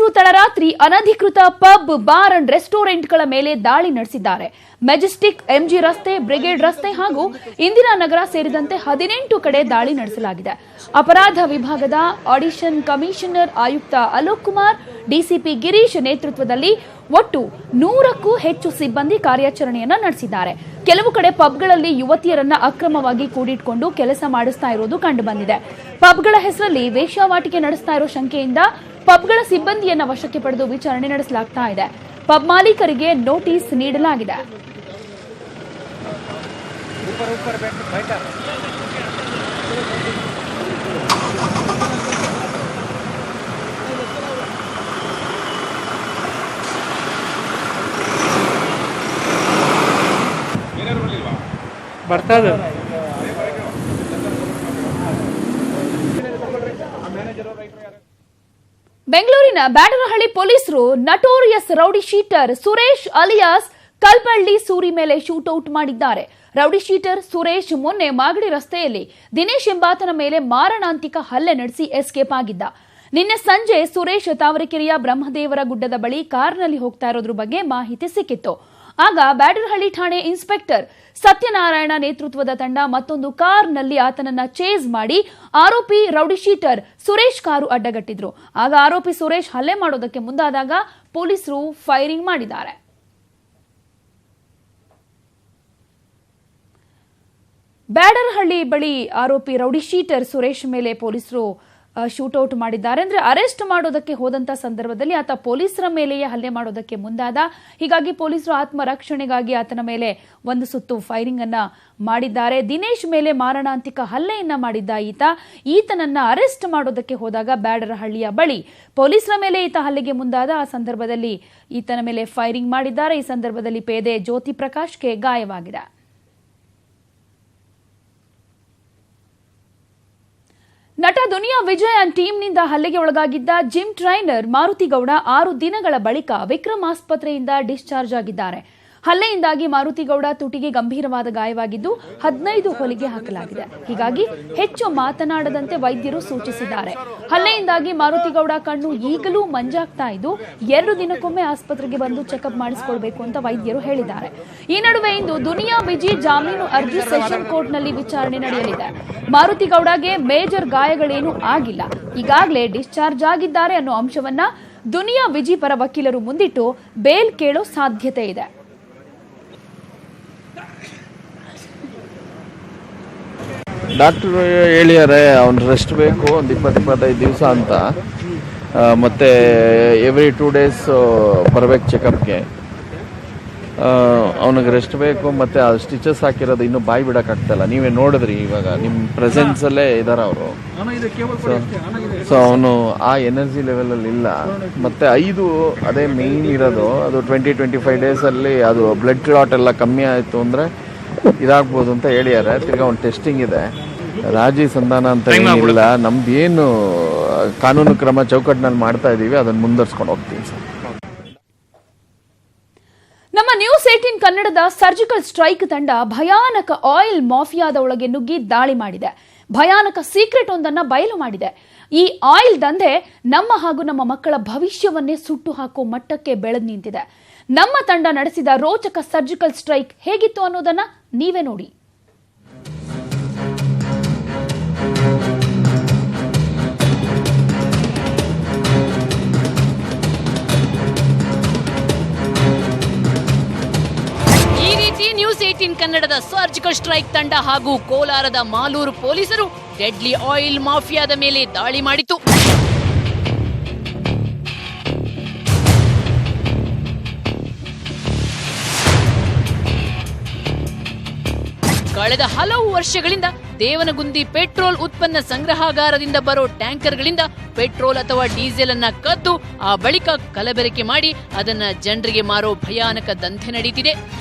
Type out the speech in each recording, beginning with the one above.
ಪೊಲೀಸರು ತಡರಾತ್ರಿ ಅನಧಿಕೃತ ಪಬ್, ಬಾರ್ ಅಂಡ್ ರೆಸ್ಟೋರೆಂಟ್ಗಳ ಮೇಲೆ ದಾಳಿ ನಡೆಸಿದ್ದಾರೆ. ಮೆಜೆಸ್ಟಿಕ್, ಎಂಜಿ ರಸ್ತೆ, ಬ್ರಿಗೇಡ್ ರಸ್ತೆ ಹಾಗೂ ಇಂದಿರಾನಗರ ಸೇರಿದಂತೆ 18 ಕಡೆ ದಾಳಿ ನಡೆಸಲಾಗಿದೆ. ಅಪರಾಧ ವಿಭಾಗದ ಆಡಿಷನ್ ಕಮಿಷನರ್ ಆಯುಕ್ತ ಅಲೋಕ್ ಕುಮಾರ್, ಡಿಸಿಪಿ ಗಿರೀಶ್ ನೇತೃತ್ವದಲ್ಲಿ ಒಟ್ಟು 100ಕ್ಕೂ ಹೆಚ್ಚು ಸಿಬ್ಬಂದಿ ಕಾರ್ಯಾಚರಣೆಯನ್ನ ನಡೆಸಿದ್ದಾರೆ. ಕೆಲವು ಕಡೆ ಪಬ್ಗಳಲ್ಲಿ ಯುವತಿಯರನ್ನ ಅಕ್ರಮವಾಗಿ ಕೂಡಿಟ್ಕೊಂಡು ಕೆಲಸ ಮಾಡಿಸ್ತಾ ಇರೋದು ಕಂಡುಬಂದಿದೆ. ಪಬ್ಗಳ ಹೆಸರಲ್ಲಿ ವೇಶ್ಯಾವಾಟಿಕೆ ನಡೆಸ್ತಾ ಇರೋ ಶಂಕೆಯಿಂದ ಪಬ್ಗಳ ಸಿಬ್ಬಂದಿಯನ್ನ ವಶಕ್ಕೆ ಪಡೆದು ವಿಚಾರಣೆ ನಡೆಸಲಾಗ್ತಾ ಇದೆ. ಪಬ್ ಮಾಲೀಕರಿಗೆ ನೋಟಿಸ್ ನೀಡಲಾಗಿದೆ. ಬರ್ತದೆ. ಬೆಂಗಳೂರಿನ ಬ್ಯಾಡರಹಳ್ಳಿ ಪೊಲೀಸರು notorious rowdy sheeter Suresh alias Kalballi Suri ಮೇಲೆ ಶೂಟೌಟ್ ಮಾಡಿದ್ದಾರೆ. ರೌಡಿ ಶೀಟರ್ ಸುರೇಶ್ ಮೊನ್ನೆ ಮಾಗಡಿ ರಸ್ತೆಯಲ್ಲಿ ದಿನೇಶ್ ಎಂಬಾತನ ಮೇಲೆ ಮಾರಣಾಂತಿಕ ಹಲ್ಲೆ ನಡೆಸಿ ಎಸ್ಕೇಪ್ ಆಗಿದ್ದ. ನಿನ್ನೆ ಸಂಜೆ ಸುರೇಶ್ ತಾವರೆಕೆರೆಯ ಬ್ರಹ್ಮದೇವರ ಗುಡ್ಡದ ಬಳಿ ಕಾರ್ನಲ್ಲಿ ಹೋಗ್ತಾ ಇರೋದ್ರ ಬಗ್ಗೆ ಮಾಹಿತಿ ಸಿಕ್ಕಿತ್ತು. ಆಗ ಬ್ಯಾಡರಹಳ್ಳಿ ಠಾಣೆ ಇನ್ಸ್ಪೆಕ್ಟರ್ ಸತ್ಯನಾರಾಯಣ ನೇತೃತ್ವದ ತಂಡ ಮತ್ತೊಂದು ಕಾರ್ನಲ್ಲಿ ಆತನನ್ನ ಚೇಸ್ ಮಾಡಿ ಆರೋಪಿ ರೌಡಿ ಶೀಟರ್ ಸುರೇಶ್ ಕಾರು ಅಡ್ಡಗಟ್ಟಿದ್ರು. ಆಗ ಆರೋಪಿ ಸುರೇಶ್ ಹಲ್ಲೆ ಮಾಡೋದಕ್ಕೆ ಮುಂದಾದಾಗ ಪೊಲೀಸರು ಫೈರಿಂಗ್ ಮಾಡಿದ್ದಾರೆ. ಬ್ಯಾಡರಹಳ್ಳಿ ಬಳಿ ಆರೋಪಿ ರೌಡಿ ಶೀಟರ್ ಸುರೇಶ್ ಮೇಲೆ ಪೊಲೀಸರು ಶೂಟೌಟ್ ಮಾಡಿದ್ದಾರೆ. ಅಂದ್ರೆ ಅರೆಸ್ಟ್ ಮಾಡೋದಕ್ಕೆ ಹೋದಂತ ಸಂದರ್ಭದಲ್ಲಿ ಆತ ಪೊಲೀಸರ ಮೇಲೆಯೇ ಹಲ್ಲೆ ಮಾಡೋದಕ್ಕೆ ಮುಂದಾದ. ಹೀಗಾಗಿ ಪೊಲೀಸರು ಆತ್ಮರಕ್ಷಣೆಗಾಗಿ ಆತನ ಮೇಲೆ ಒಂದು ಸುತ್ತು ಫೈರಿಂಗ್ ಅನ್ನ ಮಾಡಿದ್ದಾರೆ. ದಿನೇಶ್ ಮೇಲೆ ಮಾರಣಾಂತಿಕ ಹಲ್ಲೆಯನ್ನ ಮಾಡಿದ್ದ ಈತನನ್ನ ಅರೆಸ್ಟ್ ಮಾಡೋದಕ್ಕೆ ಹೋದಾಗ ಬ್ಯಾಡರಹಳ್ಳಿಯ ಬಳಿ ಪೊಲೀಸರ ಮೇಲೆ ಈತ ಹಲ್ಲೆಗೆ ಮುಂದಾದ. ಆ ಸಂದರ್ಭದಲ್ಲಿ ಈತನ ಮೇಲೆ ಫೈರಿಂಗ್ ಮಾಡಿದ್ದಾರೆ. ಈ ಸಂದರ್ಭದಲ್ಲಿ ಪೇದೆ ಜ್ಯೋತಿ ಪ್ರಕಾಶ್ಗೆ ಗಾಯವಾಗಿದೆ. ನಟ ದುನಿಯಾ ವಿಜಯ್ ಅಂಡ್ ಟೀಮ್ನಿಂದ ಹಲ್ಲೆಗೆ ಒಳಗಾಗಿದ್ದ ಜಿಮ್ ಟ್ರೈನರ್ ಮಾರುತಿ ಗೌಡ 6 ದಿನಗಳ ಬಳಿಕ ವಿಕ್ರಮ್ ಆಸ್ಪತ್ರೆಯಿಂದ ಡಿಸ್ಚಾರ್ಜ್ ಆಗಿದ್ದಾರೆ. ಹಲ್ಲೆಯಿಂದಾಗಿ ಮಾರುತಿ ಗೌಡ ತುಟಿಗೆ ಗಂಭೀರವಾದ ಗಾಯವಾಗಿದ್ದು 15 ಹೊಲಿಗೆ ಹಾಕಲಾಗಿದೆ. ಹೀಗಾಗಿ ಹೆಚ್ಚು ಮಾತನಾಡದಂತೆ ವೈದ್ಯರು ಸೂಚಿಸಿದ್ದಾರೆ. ಹಲ್ಲೆಯಿಂದಾಗಿ ಮಾರುತಿ ಗೌಡ ಕಣ್ಣು ಈಗಲೂ ಮಂಜಾಗ್ತಾ ಇದ್ದು 2 ದಿನಕ್ಕೊಮ್ಮೆ ಆಸ್ಪತ್ರೆಗೆ ಬಂದು ಚೆಕಪ್ ಮಾಡಿಸಿಕೊಳ್ಬೇಕು ಅಂತ ವೈದ್ಯರು ಹೇಳಿದ್ದಾರೆ. ಈ ನಡುವೆ ಇಂದು ದುನಿಯಾ ವಿಜಯ್ ಜಾಮೀನು ಅರ್ಜಿ ಸೆಷನ್ ಕೋರ್ಟ್ನಲ್ಲಿ ವಿಚಾರಣೆ ನಡೆಯಲಿದೆ. ಮಾರುತಿ ಗೌಡಗೆ ಮೇಜರ್ ಗಾಯಗಳೇನೂ ಆಗಿಲ್ಲ, ಈಗಾಗಲೇ ಡಿಸ್ಚಾರ್ಜ್ ಆಗಿದ್ದಾರೆ ಅನ್ನೋ ಅಂಶವನ್ನ ದುನಿಯಾ ವಿಜಯ್ ಪರ ವಕೀಲರು ಮುಂದಿಟ್ಟು ಬೇಲ್ ಕೇಳೋ ಸಾಧ್ಯತೆ ಇದೆ. ಡಾಕ್ಟರ್ ಹೇಳಿದ್ದಾರೆ ಅವ್ನು ರೆಸ್ಟ್ ಬೇಕು ಒಂದು 20-25 ದಿವಸ ಅಂತ. ಮತ್ತು ಎವ್ರಿ 2 days ಬರಬೇಕು ಚೆಕಪ್ಗೆ. ಅವನಿಗೆ ರೆಸ್ಟ್ ಬೇಕು. ಮತ್ತು ಆ ಸ್ಟಿಚಸ್ ಹಾಕಿರೋದು ಇನ್ನೂ ಬಾಯಿ ಬಿಡೋಕ್ಕಾಗ್ತಾಯಿಲ್ಲ. ನೀವೇ ನೋಡಿದ್ರಿ, ಇವಾಗ ನಿಮ್ಮ ಪ್ರೆಸೆನ್ಸಲ್ಲೇ ಇದ್ದಾರೆ ಅವರು. ಸೊ ಅವನು ಆ ಎನರ್ಜಿ ಲೆವೆಲಲ್ಲಿ ಇಲ್ಲ. ಮತ್ತು 5 ಅದೇ ಮೇಯ್ನ್ ಇರೋದು. ಅದು 20-25 ಡೇಸಲ್ಲಿ ಅದು ಬ್ಲಡ್ ಕ್ಲಾಟ್ ಎಲ್ಲ ಕಮ್ಮಿ ಆಯಿತು ಅಂದರೆ ಇದಾಗ್ಬೋದು ಅಂತ ಹೇಳಿದ್ದಾರೆ. ತಿರ್ಗಾ ಒಂದು ಟೆಸ್ಟಿಂಗ್ ಇದೆ. ರಾಜಿ ಸಂಧಾನ ಅಂತ ಏನಿಲ್ಲ, ನಮ್ದು ಏನು ಕಾನೂನು ಕ್ರಮ ಚೌಕಟ್ಟಿನಲ್ಲಿ ಮಾಡ್ತಾ ಇದ್ದೀವಿ ಅದನ್ನು ಮುಂದುವರ್ಸ್ಕೊಂಡು ಹೋಗ್ತೀವಿ ಸರ್. ನಮ್ಮ ನ್ಯೂಸ್ 18 ಕನ್ನಡದ ಸರ್ಜಿಕಲ್ ಸ್ಟ್ರೈಕ್ ತಂಡ ಭಯಾನಕ ಆಯಿಲ್ ಮಾಫಿಯಾದ ಒಳಗೆ ನುಗ್ಗಿ ದಾಳಿ ಮಾಡಿದೆ. ಭಯಾನಕ ಸೀಕ್ರೆಟ್ ಒಂದನ್ನ ಬಯಲು ಮಾಡಿದೆ. ಈ ಆಯಿಲ್ ದಂಧೆ ನಮ್ಮ ಹಾಗೂ ನಮ್ಮ ಮಕ್ಕಳ ಭವಿಷ್ಯವನ್ನೇ ಸುಟ್ಟು ಹಾಕೋ ಮಟ್ಟಕ್ಕೆ ಬೆಳೆದು ನಿಂತಿದೆ. ನಮ್ಮ ತಂಡ ನಡೆಸಿದ ರೋಚಕ ಸರ್ಜಿಕಲ್ ಸ್ಟ್ರೈಕ್ ಹೇಗಿತ್ತು ಅನ್ನೋದನ್ನ ನೀವೇ ನೋಡಿ. ಈ ರೀತಿ ನ್ಯೂಸ್ 18 ಕನ್ನಡದ ಸರ್ಜಿಕಲ್ ಸ್ಟ್ರೈಕ್ ತಂಡ ಹಾಗೂ ಕೋಲಾರದ ಮಾಲೂರು ಪೊಲೀಸರು ಡೆಡ್ಲಿ ಆಯಿಲ್ ಮಾಫಿಯಾದ ಮೇಲೆ ದಾಳಿ ಮಾಡಿತು. ಕಳೆದ ಹಲವು ವರ್ಷಗಳಿಂದ ದೇವನಗುಂದಿ ಪೆಟ್ರೋಲ್ ಉತ್ಪನ್ನ ಸಂಗ್ರಹಾಗಾರದಿಂದ ಬರೋ ಟ್ಯಾಂಕರ್ಗಳಿಂದ ಪೆಟ್ರೋಲ್ ಅಥವಾ ಡೀಸೆಲ್ ಅನ್ನ ಕದ್ದು ಆ ಬಳಿಕ ಕಲಬೆರಕೆ ಮಾಡಿ ಅದನ್ನ ಜನರಿಗೆ ಮಾರೋ ಭಯಾನಕ ದಂಧೆ ನಡೀತಿದೆ.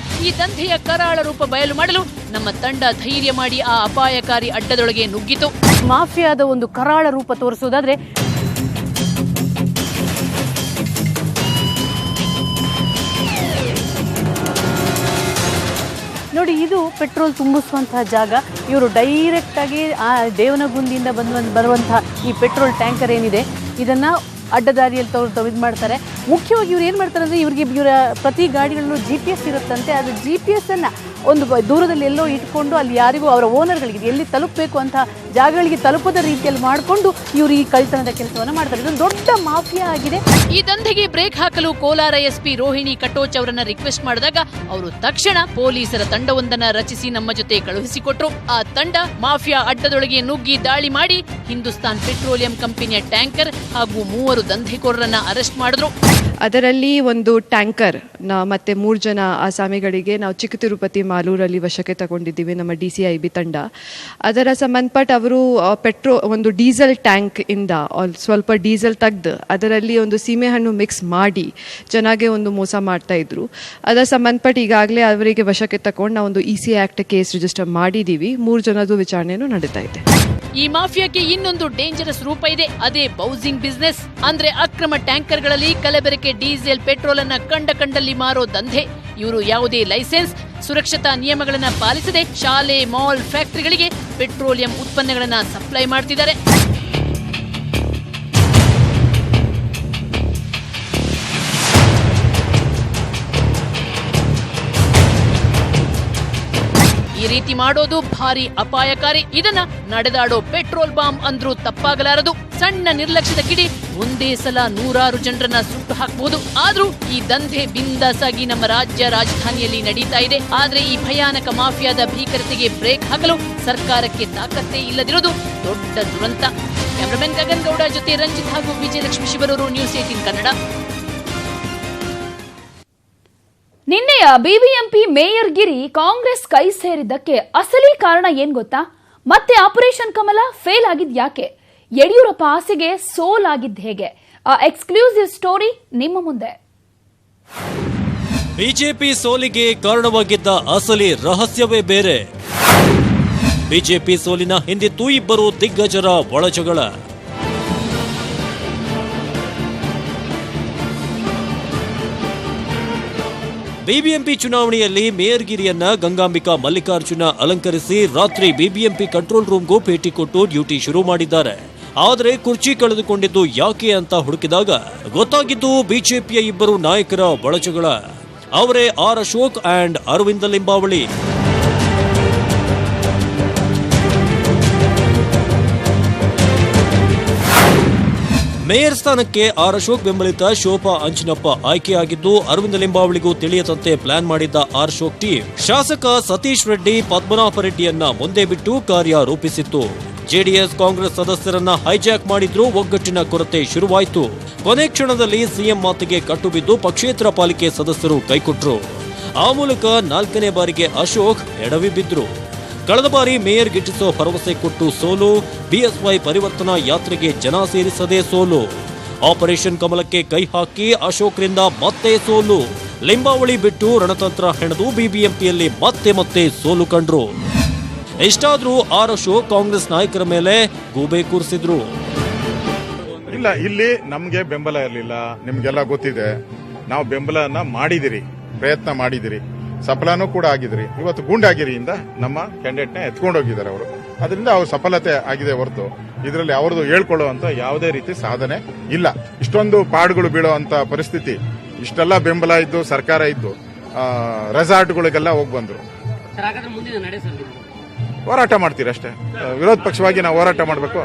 ಈ ದಂಧೆಯ ಕರಾಳ ರೂಪ ಬಯಲು ಮಾಡಲು ನಮ್ಮ ತಂಡ ಧೈರ್ಯ ಮಾಡಿ ಆ ಅಪಾಯಕಾರಿ ಅಡ್ಡದೊಳಗೆ ನುಗ್ಗಿತು. ಮಾಫಿಯಾದ ಒಂದು ಕರಾಳ ರೂಪ ತೋರಿಸುವುದಾದ್ರೆ ನೋಡಿ, ಇದು ಪೆಟ್ರೋಲ್ ತುಂಬಿಸುವಂತಹ ಜಾಗ. ಇವರು ಡೈರೆಕ್ಟಾಗಿ ಆ ದೇವನಗುಂದಿಯಿಂದ ಬರುವಂತಹ ಈ ಪೆಟ್ರೋಲ್ ಟ್ಯಾಂಕರ್ ಏನಿದೆ ಇದನ್ನು ಅಡ್ಡದಾರಿಯಲ್ಲಿ ಇದು ಮಾಡ್ತಾರೆ. ಮುಖ್ಯವಾಗಿ ಇವ್ರು ಏನು ಮಾಡ್ತಾರೆ ಅಂದರೆ ಇವರ ಪ್ರತಿ ಗಾಡಿಗಳಲ್ಲೂ GPS ಇರುತ್ತಂತೆ. ಅದು GPS ಅನ್ನು ಒಂದು ದೂರದಲ್ಲಿ ಎಲ್ಲೋ ಇಟ್ಕೊಂಡು ಅಲ್ಲಿ ಯಾರಿಗೂ ಅವರ ಓನರ್ಗಳಿಗೆ ಎಲ್ಲಿ ತಲುಪಬೇಕು ಅಂತ ಜಾಗಗಳಿಗೆ ತಲುಪದ ರೀತಿಯಲ್ಲಿ ಮಾಡಿಕೊಂಡು ಇವರು ಈ ಕಳ್ತನದ ಕೆಲಸವನ್ನು ಮಾಡ್ತಾರೆ. ಇದೊಂದು ದೊಡ್ಡ ಮಾಫಿಯಾ ಆಗಿದೆ. ಈ ದಂಧೆಗೆ ಬ್ರೇಕ್ ಹಾಕಲು ಕೋಲಾರ ಎಸ್ಪಿ ರೋಹಿಣಿ ಕಟೋಚ್ ಅವರನ್ನ ರಿಕ್ವೆಸ್ಟ್ ಮಾಡಿದಾಗ ಅವರು ತಕ್ಷಣ ಪೊಲೀಸರ ತಂಡವೊಂದನ್ನ ರಚಿಸಿ ನಮ್ಮ ಜೊತೆ ಕಳುಹಿಸಿಕೊಟ್ರು. ಆ ತಂಡ ಮಾಫಿಯಾ ಅಡ್ಡದೊಳಗೆ ನುಗ್ಗಿ ದಾಳಿ ಮಾಡಿ ಹಿಂದೂಸ್ತಾನ್ ಪೆಟ್ರೋಲಿಯಂ ಕಂಪನಿಯ ಟ್ಯಾಂಕರ್ ಹಾಗೂ 3 ದಂಧೆಕೋರರನ್ನ ಅರೆಸ್ಟ್ ಮಾಡಿದ್ರು. ಅದರಲ್ಲಿ ಒಂದು ಟ್ಯಾಂಕರ್ ಮತ್ತೆ 3 ಜನ ಆಸಾಮಿಗಳಿಗೆ ನಾವು ಚಿಕ್ಕ ತಿರುಪತಿ ಮಾಲೂರಲ್ಲಿ ವಶಕ್ಕೆ ತಗೊಂಡಿದ್ದೀವಿ, ನಮ್ಮ DCIB ತಂಡ. ಅದರ ಸಂಬಂಧಪಟ್ಟ ಅವರು ಒಂದು ಡೀಸೆಲ್ ಟ್ಯಾಂಕ್ ಇಂದ ಸ್ವಲ್ಪ ಡೀಸೆಲ್ ತೆಗೆದು ಅದರಲ್ಲಿ ಒಂದು ಸೀಮೆಹಣ್ಣು ಮಿಕ್ಸ್ ಮಾಡಿ ಚೆನ್ನಾಗಿ ಒಂದು ಮೋಸ ಮಾಡ್ತಾ ಇದ್ರು. ಅದರ ಸಂಬಂಧಪಟ್ಟ ಈಗಾಗಲೇ ಅವರಿಗೆ ವಶಕ್ಕೆ ತಗೊಂಡು ನಾವು ಒಂದು EC ಆಕ್ಟ್ ಕೇಸ್ ರಿಜಿಸ್ಟರ್ ಮಾಡಿದ್ದೀವಿ. 3 ಜನದ್ದು ವಿಚಾರಣೆನೂ ನಡೀತಾ ಇದೆ. ಈ ಮಾಫಿಯಾಕ್ಕೆ ಇನ್ನೊಂದು ಡೇಂಜರಸ್ ರೂಪ ಇದೆ, ಅದೇ ಬೌಸಿಂಗ್ ಬಿಸ್ನೆಸ್. ಅಂದ್ರೆ ಅಕ್ರಮ ಟ್ಯಾಂಕರ್ಗಳಲ್ಲಿ ಕಲಬೆರಕೆ ಡೀಸೆಲ್ ಪೆಟ್ರೋಲ್ ಅನ್ನ ಕಂಡಲ್ಲಿ ಮಾರೋ ದಂಧೆ. ಇವರು ಯಾವುದೇ ಲೈಸೆನ್ಸ್, ಸುರಕ್ಷತಾ ನಿಯಮಗಳನ್ನ ಪಾಲಿಸದೆ ಶಾಲೆ, ಮಾಲ್, ಫ್ಯಾಕ್ಟರಿಗಳಿಗೆ ಪೆಟ್ರೋಲಿಯಂ ಉತ್ಪನ್ನಗಳನ್ನ ಸಪ್ಲೈ ಮಾಡ್ತಿದ್ದಾರೆ. ಈ ರೀತಿ ಮಾಡೋದು ಭಾರಿ ಅಪಾಯಕಾರಿ. ಇದನ್ನ ನಡೆದಾಡೋ ಪೆಟ್ರೋಲ್ ಬಾಂಬ್ ಅಂದ್ರೂ ತಪ್ಪಾಗಲಾರದು. ಸಣ್ಣ ನಿರ್ಲಕ್ಷ್ಯದ ಕಿಡಿ ಒಂದೇ ಸಲ 100 ಜನರನ್ನ ಸುಟ್ಟು ಹಾಕಬಹುದು. ಆದ್ರೂ ಈ ದಂಧೆ ಬಿಂದಾಸಾಗಿ ನಮ್ಮ ರಾಜ್ಯ ರಾಜಧಾನಿಯಲ್ಲಿ ನಡೀತಾ ಇದೆ. ಆದ್ರೆ ಈ ಭಯಾನಕ ಮಾಫಿಯಾದ ಭೀಕರತೆಗೆ ಬ್ರೇಕ್ ಹಾಕಲು ಸರ್ಕಾರಕ್ಕೆ ತಾಕತ್ತೇ ಇಲ್ಲದಿರೋದು ದೊಡ್ಡ ದುರಂತ. ಕ್ಯಾಮರಾಮನ್ ಗಗನ್ ಗೌಡ ಜೊತೆ ರಂಜಿತ್ ಹಾಗೂ ವಿಜಯಲಕ್ಷ್ಮಿ ಶಿವರೂರು, ನ್ಯೂಸ್ 18 ಕನ್ನಡ. ನಿನ್ನೆಯ ಬಿಬಿಎಂಪಿ ಮೇಯರ್ ಗಿರಿ ಕಾಂಗ್ರೆಸ್ ಕೈ ಸೇರಿದ್ದಕ್ಕೆ ಅಸಲಿ ಕಾರಣ ಏನ್ ಗೊತ್ತಾ? ಮತ್ತೆ ಆಪರೇಷನ್ ಕಮಲ ಫೇಲ್ ಆಗಿದ್ ಯಾಕೆ? ಯಡಿಯೂರಪ್ಪ ಆಸೆಗೆ ಸೋಲಾಗಿದ್ದು ಹೇಗೆ? ಆ ಎಕ್ಸ್ಕ್ಲೂಸಿವ್ ಸ್ಟೋರಿ ನಿಮ್ಮ ಮುಂದೆ. ಬಿಜೆಪಿ ಸೋಲಿಗೆ ಕಾರಣವಾಗಿದ್ದ ಅಸಲಿ ರಹಸ್ಯವೇ ಬೇರೆ. ಬಿಜೆಪಿ ಸೋಲಿನ ಹಿಂದಿತ್ತು ಇಬ್ಬರು ದಿಗ್ಗಜರ ಒಳಜಗಳ. ಬಿಬಿಎಂಪಿ ಚುನಾವಣೆಯಲ್ಲಿ ಮೇಯರ್ ಗಿರಿಯನ್ನ ಗಂಗಾಂಬಿಕಾ ಮಲ್ಲಿಕಾರ್ಜುನ ಅಲಂಕರಿಸಿ ರಾತ್ರಿ ಬಿಬಿಎಂಪಿ ಕಂಟ್ರೋಲ್ ರೂಮ್ಗೂ ಭೇಟಿ ಕೊಟ್ಟು ಡ್ಯೂಟಿ ಶುರು ಮಾಡಿದ್ದಾರೆ. ಆದರೆ ಕುರ್ಚಿ ಕಳೆದುಕೊಂಡಿದ್ದು ಯಾಕೆ ಅಂತ ಹುಡುಕಿದಾಗ ಗೊತ್ತಾಗಿದ್ದು ಬಿಜೆಪಿಯ ಇಬ್ಬರು ನಾಯಕರ ಒಳಜಗಳ. ಅವರೇ R Ashok and Arvind Limbavali. Mayor ಸ್ಥಾನಕ್ಕೆ ಆರ್ ಅಶೋಕ್ ಬೆಂಬಲಿತ ಶೋಭಾ ಅಂಚಿನಪ್ಪ ಆಯ್ಕೆಯಾಗಿದ್ದು, ಅರವಿಂದ ಲಿಂಬಾವಳಿಗೂ ತಿಳಿಯದಂತೆ ಪ್ಲಾನ್ ಮಾಡಿದ್ದ ಆರ್ ಅಶೋಕ್ ಟೀಮ್ ಶಾಸಕ ಸತೀಶ್ ರೆಡ್ಡಿ, ಪದ್ಮನಾಭ ರೆಡ್ಡಿಯನ್ನ ಮುಂದೆ ಬಿಟ್ಟು ಕಾರ್ಯ ರೂಪಿಸಿತ್ತು. ಜೆಡಿಎಸ್ ಕಾಂಗ್ರೆಸ್ ಸದಸ್ಯರನ್ನ ಹೈಜಾಕ್ ಮಾಡಿದ್ರು. ಒಗ್ಗಟ್ಟಿನ ಕೊರತೆ ಶುರುವಾಯಿತು. ಕೊನೆ ಕ್ಷಣದಲ್ಲಿ ಸಿಎಂ ಮಾತಿಗೆ ಕಟ್ಟು ಬಿದ್ದು ಪಕ್ಷೇತರ ಪಾಲಿಕೆ ಸದಸ್ಯರು ಕೈಕೊಟ್ರು. ಆ ಮೂಲಕ 4ನೇ ಬಾರಿಗೆ ಅಶೋಕ್ ಎಡವಿ ಬಿದ್ರು. ಕಳೆದ ಬಾರಿ ಮೇಯರ್ ಗಿಟ್ಟಿಸೋ ಭರವಸೆ ಕೊಟ್ಟು ಸೋಲು. ಬಿಎಸ್ವೈ ಪರಿವರ್ತನಾ ಯಾತ್ರೆಗೆ ಜನ ಸೇರಿಸದೆ ಸೋಲು. ಆಪರೇಷನ್ ಕಮಲಕ್ಕೆ ಕೈ ಹಾಕಿ ಅಶೋಕ್ರಿಂದ ಮತ್ತೆ ಸೋಲು. ಲಿಂಬಾವಳಿ ಬಿಟ್ಟು ರಣತಂತ್ರ ಹೆಣೆದು ಬಿಬಿಎಂಪಿಯಲ್ಲಿ ಮತ್ತೆ ಸೋಲು ಕಂಡ್ರು. ಇಷ್ಟಾದ್ರೂ ಆರ್ ಅಶೋಕ್ ಕಾಂಗ್ರೆಸ್ ನಾಯಕರ ಮೇಲೆ ಗೂಬೆ ಕೂರಿಸಿದ್ರು. ಇಲ್ಲ, ಇಲ್ಲಿ ನಮ್ಗೆ ಬೆಂಬಲ ಇರಲಿಲ್ಲ, ನಿಮ್ಗೆಲ್ಲ ಗೊತ್ತಿದೆ. ನಾವು ಬೆಂಬಲನ ಮಾಡಿದಿರಿ, ಪ್ರಯತ್ನ ಮಾಡಿದಿರಿ, ಸಫಲನೂ ಕೂಡ ಆಗಿದ್ರಿ. ಇವತ್ತು ಗೂಂಡಾಗಿರಿಯಿಂದ ನಮ್ಮ ಕ್ಯಾಂಡಿಡೇಟ್ನ ಎತ್ಕೊಂಡು ಹೋಗಿದ್ದಾರೆ ಅವರು. ಅದರಿಂದ ಅವ್ರ ಸಫಲತೆ ಆಗಿದೆ ಹೊರತು ಇದರಲ್ಲಿ ಅವ್ರದ್ದು ಹೇಳ್ಕೊಳ್ಳುವಂತ ಯಾವುದೇ ರೀತಿ ಸಾಧನೆ ಇಲ್ಲ. ಇಷ್ಟೊಂದು ಪಾಡುಗಳು ಬೀಳುವಂತ ಪರಿಸ್ಥಿತಿ, ಇಷ್ಟೆಲ್ಲ ಬೆಂಬಲ ಇದ್ದು ಸರ್ಕಾರ ಇದ್ದು ರೆಸಾರ್ಟ್ಗಳಿಗೆಲ್ಲ ಹೋಗಿ ಬಂದ್ರು. ಹೋರಾಟ ಮಾಡ್ತೀರಿ ಅಷ್ಟೇ. ವಿರೋಧ ಪಕ್ಷವಾಗಿ ನಾವು ಹೋರಾಟ ಮಾಡಬೇಕು.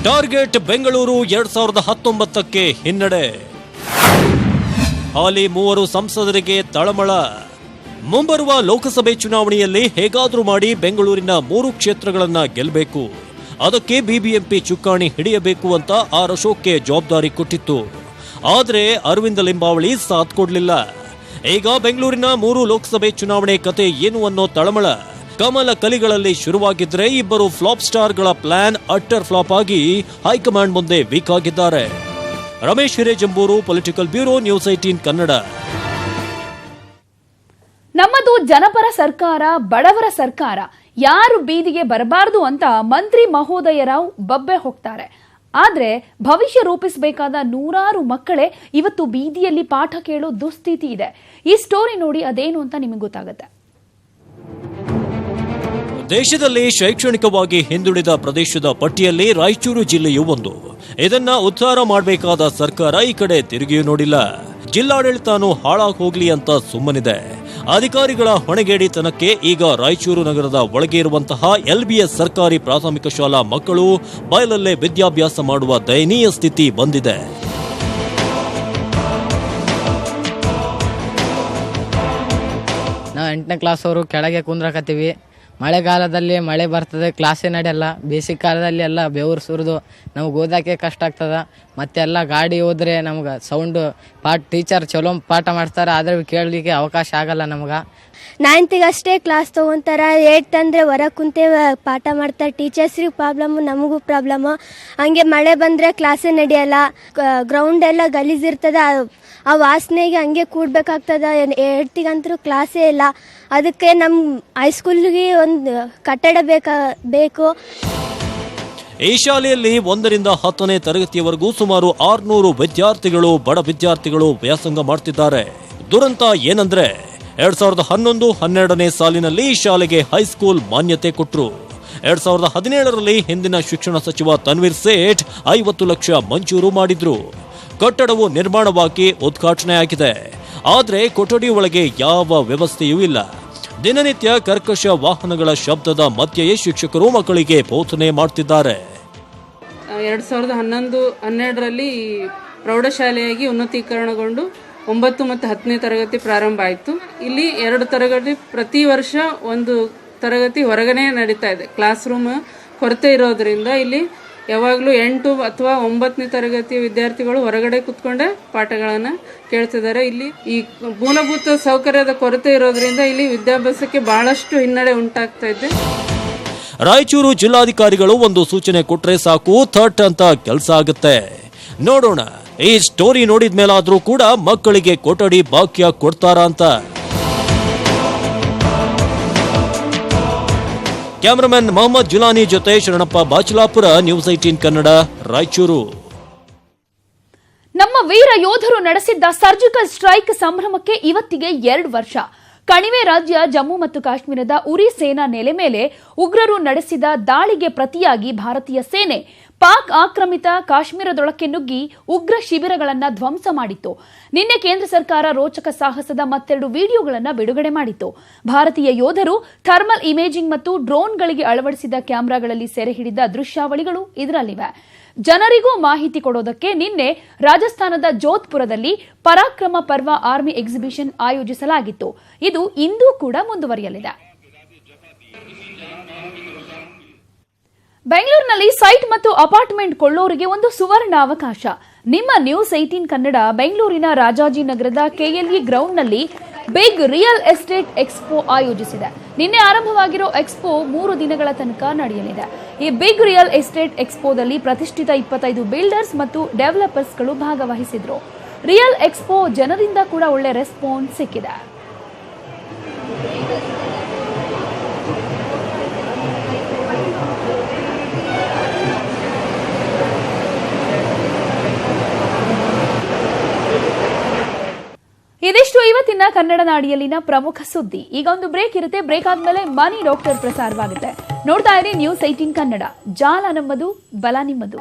ಟಾರ್ಗೆಟ್ ಬೆಂಗಳೂರು 2019ಕ್ಕೆ ಹಿನ್ನಡೆ. ಹಾಲಿ 3 ಸಂಸದರಿಗೆ ತಳಮಳ. ಮುಂಬರುವ ಲೋಕಸಭೆ ಚುನಾವಣೆಯಲ್ಲಿ ಹೇಗಾದ್ರೂ ಮಾಡಿ ಬೆಂಗಳೂರಿನ 3 ಕ್ಷೇತ್ರಗಳನ್ನ ಗೆಲ್ಲಬೇಕು. ಅದಕ್ಕೆ ಬಿಬಿಎಂಪಿ ಚುಕ್ಕಾಣಿ ಹಿಡಿಯಬೇಕು ಅಂತ ಆರ್ ಅಶೋಕ್ಗೆ ಜವಾಬ್ದಾರಿ ಕೊಟ್ಟಿತ್ತು. ಆದರೆ ಅರವಿಂದ ಲಿಂಬಾವಳಿ ಸಾಥ್ ಕೊಡ್ಲಿಲ್ಲ. ಈಗ ಬೆಂಗಳೂರಿನ 3 ಲೋಕಸಭೆ ಚುನಾವಣೆ ಕತೆ ಏನು ಅನ್ನೋ ತಳಮಳ ಕಮಲ ಕಲಿಗಳಲ್ಲಿ ಶುರುವಾಗಿದ್ರೆ ಇಬ್ಬರು ಫ್ಲಾಪ್ ಸ್ಟಾರ್ಗಳ ಪ್ಲಾನ್ ಅಟ್ಟರ್ ಫ್ಲಾಪ್ ಆಗಿ ಹೈಕಮಾಂಡ್ ಮುಂದೆ ವೀಕ್ ಆಗಿದ್ದಾರೆ. Ramesh Hirejamburu, political bureau, news 18 Kannada. ನಮ್ಮದು ಜನಪರ ಸರ್ಕಾರ, ಬಡವರ ಸರ್ಕಾರ. ಯಾರು ಬೀದಿಗೆ ಬರಬಾರದು ಅಂತ ಮಂತ್ರಿ ಮಹೋದಯರಾವ್ ಬಬ್ಬೆ ಹೋಗ್ತಾರೆ. ಆದ್ರೆ ಭವಿಷ್ಯ ರೂಪಿಸಬೇಕಾದ 100 ಮಕ್ಕಳೇ ಇವತ್ತು ಬೀದಿಯಲ್ಲಿ ಪಾಠ ಕೇಳೋ ದುಸ್ಥಿತಿ ಇದೆ. ಈ ಸ್ಟೋರಿ ನೋಡಿ ಅದೇನು ಅಂತ ನಿಮಗೆ ಗೊತ್ತಾಗುತ್ತೆ. ದೇಶದಲ್ಲಿ ಶೈಕ್ಷಣಿಕವಾಗಿ ಹಿಂದುಳಿದ ಪ್ರದೇಶದ ಪಟ್ಟಿಯಲ್ಲಿ ರಾಯಚೂರು ಜಿಲ್ಲೆಯೂ ಒಂದು. ಇದನ್ನ ಉದ್ಧಾರ ಮಾಡಬೇಕಾದ ಸರ್ಕಾರ ಈ ಕಡೆ ತಿರುಗಿಯೂ ನೋಡಿಲ್ಲ. ಜಿಲ್ಲಾಡಳಿತನೂ ಹಾಳಾಗಿ ಹೋಗ್ಲಿ ಅಂತ ಸುಮ್ಮನಿದೆ. ಅಧಿಕಾರಿಗಳ ಹೊಣೆಗೇಡಿತನಕ್ಕೆ ಈಗ ರಾಯಚೂರು ನಗರದ ಒಳಗೆ ಇರುವಂತಹ LBS ಸರ್ಕಾರಿ ಪ್ರಾಥಮಿಕ ಶಾಲಾ ಮಕ್ಕಳು ಬಯಲಲ್ಲೇ ವಿದ್ಯಾಭ್ಯಾಸ ಮಾಡುವ ದಯನೀಯ ಸ್ಥಿತಿ ಬಂದಿದೆ. ನಾವು 8ನೇ ಕ್ಲಾಸವರು ಕೆಳಗೆ ಕುಂದ್ರಕತ್ತೀವಿ. ಮಳೆಗಾಲದಲ್ಲಿ ಮಳೆ ಬರ್ತದೆ, ಕ್ಲಾಸೇ ನಡೆಯಲ್ಲ. ಬೇಸಿಗೆ ಕಾಲದಲ್ಲಿ ಎಲ್ಲ ಬೆವರು ಸುರಿದು ನಮ್ಗೆ ಓದೋಕ್ಕೆ ಕಷ್ಟ ಆಗ್ತದೆ. ಮತ್ತೆಲ್ಲ ಗಾಡಿ ಹೋದ್ರೆ ನಮ್ಗೆ ಸೌಂಡು ಟೀಚರ್ ಚಲೋ ಪಾಠ ಮಾಡ್ತಾರೆ, ಆದರೆ ಕೇಳಲಿಕ್ಕೆ ಅವಕಾಶ ಆಗಲ್ಲ ನಮ್ಗೆ. 9th ಅಷ್ಟೇ ಕ್ಲಾಸ್ ತೊಗೊತಾರೆ, 8th ಅಂದರೆ ಹೊರಗೆ ಕುಂತೇ ಪಾಠ ಮಾಡ್ತಾರೆ. ಟೀಚರ್ಸ್ರಿಗೆ ಪ್ರಾಬ್ಲಮ್ಮು, ನಮಗೂ ಪ್ರಾಬ್ಲಮ್ಮು. ಹಂಗೆ ಮಳೆ ಬಂದರೆ ಕ್ಲಾಸೇ ನಡೆಯಲ್ಲ, ಗ್ರೌಂಡ್ ಎಲ್ಲ ಗಲೀಜಿರ್ತದೆ. ಆ ವಾಸನೆಗೆ ಹಂಗೆ ಕೂಡಬೇಕಾಗ್ತದೆ. 8th ಕ್ಲಾಸೇ ಇಲ್ಲ. ಅದಕ್ಕೆ ನಮ್ಮ ಹೈಸ್ಕೂಲ್ಗೆ ಒಂದು ಕಟ್ಟಡ ಬೇಕು. ಈ ಶಾಲೆಯಲ್ಲಿ 1ರಿಂದ 10ನೇ ತರಗತಿಯವರೆಗೂ ಸುಮಾರು 600 ವಿದ್ಯಾರ್ಥಿಗಳು, ಬಡ ವಿದ್ಯಾರ್ಥಿಗಳು ವ್ಯಾಸಂಗ ಮಾಡ್ತಿದ್ದಾರೆ. ದುರಂತ ಏನಂದ್ರೆ 2011-12ನೇ ಸಾಲಿನಲ್ಲಿ ಈ ಶಾಲೆಗೆ ಹೈಸ್ಕೂಲ್ ಮಾನ್ಯತೆ ಕೊಟ್ಟರು. 2017ರಲ್ಲಿ ಹಿಂದಿನ ಶಿಕ್ಷಣ ಸಚಿವ ತನ್ವೀರ್ ಸೇಠ್ 50 ಲಕ್ಷ ಮಂಜೂರು ಮಾಡಿದ್ರು. ಕಟ್ಟಡವು ನಿರ್ಮಾಣವಾಗಿ ಉದ್ಘಾಟನೆಯಾಗಿದೆ. ಆದರೆ ಕೊಠಡಿ ಒಳಗೆ ಯಾವ ವ್ಯವಸ್ಥೆಯೂ ಇಲ್ಲ. ದಿನನಿತ್ಯ ಕರ್ಕಶ ವಾಹನಗಳ ಶಬ್ದದ ಮಧ್ಯೆಯೇ ಶಿಕ್ಷಕರು ಮಕ್ಕಳಿಗೆ ಬೋಧನೆ ಮಾಡ್ತಿದ್ದಾರೆ. 2011-12ರಲ್ಲಿ ಪ್ರೌಢಶಾಲೆಯಾಗಿ ಉನ್ನತೀಕರಣಗೊಂಡು 9 ಮತ್ತು 10ನೇ ತರಗತಿ ಪ್ರಾರಂಭ ಆಯಿತು. ಇಲ್ಲಿ 2 ತರಗತಿ, ಪ್ರತಿ ವರ್ಷ ಒಂದು ತರಗತಿ ಹೊರಗನೆ ನಡೀತಾ ಇದೆ. ಕ್ಲಾಸ್ ರೂಮ್ ಕೊರತೆ ಇರೋದ್ರಿಂದ ಇಲ್ಲಿ ಯಾವಾಗಲೂ 8 ಅಥವಾ 9ನೇ ತರಗತಿಯ ವಿದ್ಯಾರ್ಥಿಗಳು ಹೊರಗಡೆ ಕೂತ್ಕೊಂಡೆ ಪಾಠಗಳನ್ನು ಕೇಳ್ತಿದ್ದಾರೆ. ಇಲ್ಲಿ ಈ ಮೂಲಭೂತ ಸೌಕರ್ಯದ ಕೊರತೆ ಇರೋದ್ರಿಂದ ಇಲ್ಲಿ ವಿದ್ಯಾಭ್ಯಾಸಕ್ಕೆ ಬಹಳಷ್ಟು ಹಿನ್ನಡೆ ಉಂಟಾಗ್ತಾ ಇದೆ. ರಾಯಚೂರು ಜಿಲ್ಲಾಧಿಕಾರಿಗಳು ಒಂದು ಸೂಚನೆ ಕೊಟ್ರೆ ಸಾಕು, ಥಟ್ ಅಂತ ಕೆಲಸ ಆಗುತ್ತೆ. ನೋಡೋಣ ಈ ಸ್ಟೋರಿ ನೋಡಿದ ಮೇಲಾದ್ರೂ ಕೂಡ ಮಕ್ಕಳಿಗೆ ಕೊಠಡಿ ಬಾಕ್ಯ ಕೊಡ್ತಾರಾ ಅಂತ. ಕ್ಯಾಮರಾಮನ್ ಮೊಹಮ್ಮದ್ ಜುಲಾನಿ ಜೊತೆ ಶರಣಪ್ಪ ಬಾಚಲಾಪುರ, ನ್ಯೂಸ್ 18 ಕನ್ನಡ, ರಾಯಚೂರು. ನಮ್ಮ ವೀರ ಯೋಧರು ನಡೆಸಿದ್ದ ಸರ್ಜಿಕಲ್ ಸ್ಟ್ರೈಕ್ ಸಂಭ್ರಮಕ್ಕೆ ಇವತ್ತಿಗೆ 2 ವರ್ಷ. ಕಣಿವೆ ರಾಜ್ಯ ಜಮ್ಮು ಮತ್ತು ಕಾಶ್ಮೀರದ ಉರಿ ಸೇನಾ ನೆಲೆ ಮೇಲೆ ಉಗ್ರರು ನಡೆಸಿದ ದಾಳಿಗೆ ಪ್ರತಿಯಾಗಿ ಭಾರತೀಯ ಸೇನೆ ಪಾಕ್ ಆಕ್ರಮಿತ ಕಾಶ್ಮೀರದೊಳಕ್ಕೆ ನುಗ್ಗಿ ಉಗ್ರ ಶಿಬಿರಗಳನ್ನು ಧ್ವಂಸ ಮಾಡಿತ್ತು. ನಿನ್ನೆ ಕೇಂದ್ರ ಸರ್ಕಾರ ರೋಚಕ ಸಾಹಸದ ಮತ್ತೆರಡು ವಿಡಿಯೋಗಳನ್ನು ಬಿಡುಗಡೆ ಮಾಡಿತ್ತು. ಭಾರತೀಯ ಯೋಧರು ಥರ್ಮಲ್ ಇಮೇಜಿಂಗ್ ಮತ್ತು ಡ್ರೋನ್ಗಳಿಗೆ ಅಳವಡಿಸಿದ ಕ್ಯಾಮೆರಾಗಳಲ್ಲಿ ಸೆರೆ ಹಿಡಿದ ದೃಶ್ಯಾವಳಿಗಳು ಇದರಲ್ಲಿವೆ. ಜನರಿಗೂ ಮಾಹಿತಿ ಕೊಡೋದಕ್ಕೆ ನಿನ್ನೆ ರಾಜಸ್ಥಾನದ ಜೋಧ್ಪುರದಲ್ಲಿ ಪರಾಕ್ರಮ ಪರ್ವ ಆರ್ಮಿ ಎಕ್ಸಿಬಿಷನ್ ಆಯೋಜಿಸಲಾಗಿತ್ತು. ಇದು ಇಂದೂ ಕೂಡ ಮುಂದುವರಿಯಲಿದೆ. ಬೆಂಗಳೂರಿನಲ್ಲಿ ಸೈಟ್ ಮತ್ತು ಅಪಾರ್ಟ್ಮೆಂಟ್ ಕೊಳ್ಳೋರಿಗೆ ಒಂದು ಸುವರ್ಣ ಅವಕಾಶ. ನಿಮ್ಮ ನ್ಯೂಸ್ 18 ಕನ್ನಡ ಬೆಂಗಳೂರಿನ ರಾಜಾಜಿನಗರದ KLE ಗ್ರೌಂಡ್ನಲ್ಲಿ ಬಿಗ್ ರಿಯಲ್ ಎಸ್ಟೇಟ್ ಎಕ್ಸ್ಪೋ ಆಯೋಜಿಸಿದೆ. ನಿನ್ನೆ ಆರಂಭವಾಗಿರೋ ಎಕ್ಸ್ಪೋ 3 ದಿನಗಳ ತನಕ ನಡೆಯಲಿದೆ. ಈ ಬಿಗ್ ರಿಯಲ್ ಎಸ್ಟೇಟ್ ಎಕ್ಸ್ಪೋದಲ್ಲಿ ಪ್ರತಿಷ್ಠಿತ 25 ಬಿಲ್ಡರ್ಸ್ ಮತ್ತು ಡೆವಲಪರ್ಸ್ಗಳು ಭಾಗವಹಿಸಿದ್ರು. ರಿಯಲ್ ಎಕ್ಸ್ಪೋ ಜನರಿಂದ ಕೂಡ ಒಳ್ಳೆ ರೆಸ್ಪಾನ್ಸ್ ಸಿಕ್ಕಿದೆ. ಇದಿಷ್ಟು ಇವತ್ತಿನ ಕನ್ನಡ ನಾಡಿಯಲ್ಲಿನ ಪ್ರಮುಖ ಸುದ್ದಿ. ಈಗ ಒಂದು ಬ್ರೇಕ್ ಇರುತ್ತೆ. ಬ್ರೇಕ್ ಆದ್ಮೇಲೆ ಮನಿ ಡಾಕ್ಟರ್ ಪ್ರಸಾರವಾಗುತ್ತೆ. ನೋಡ್ತಾ ಇರಿ ನ್ಯೂಸ್ 18 ಕನ್ನಡ. ಜಾಲ ನಮ್ಮದು, ಬಲ ನಿಮ್ಮದು.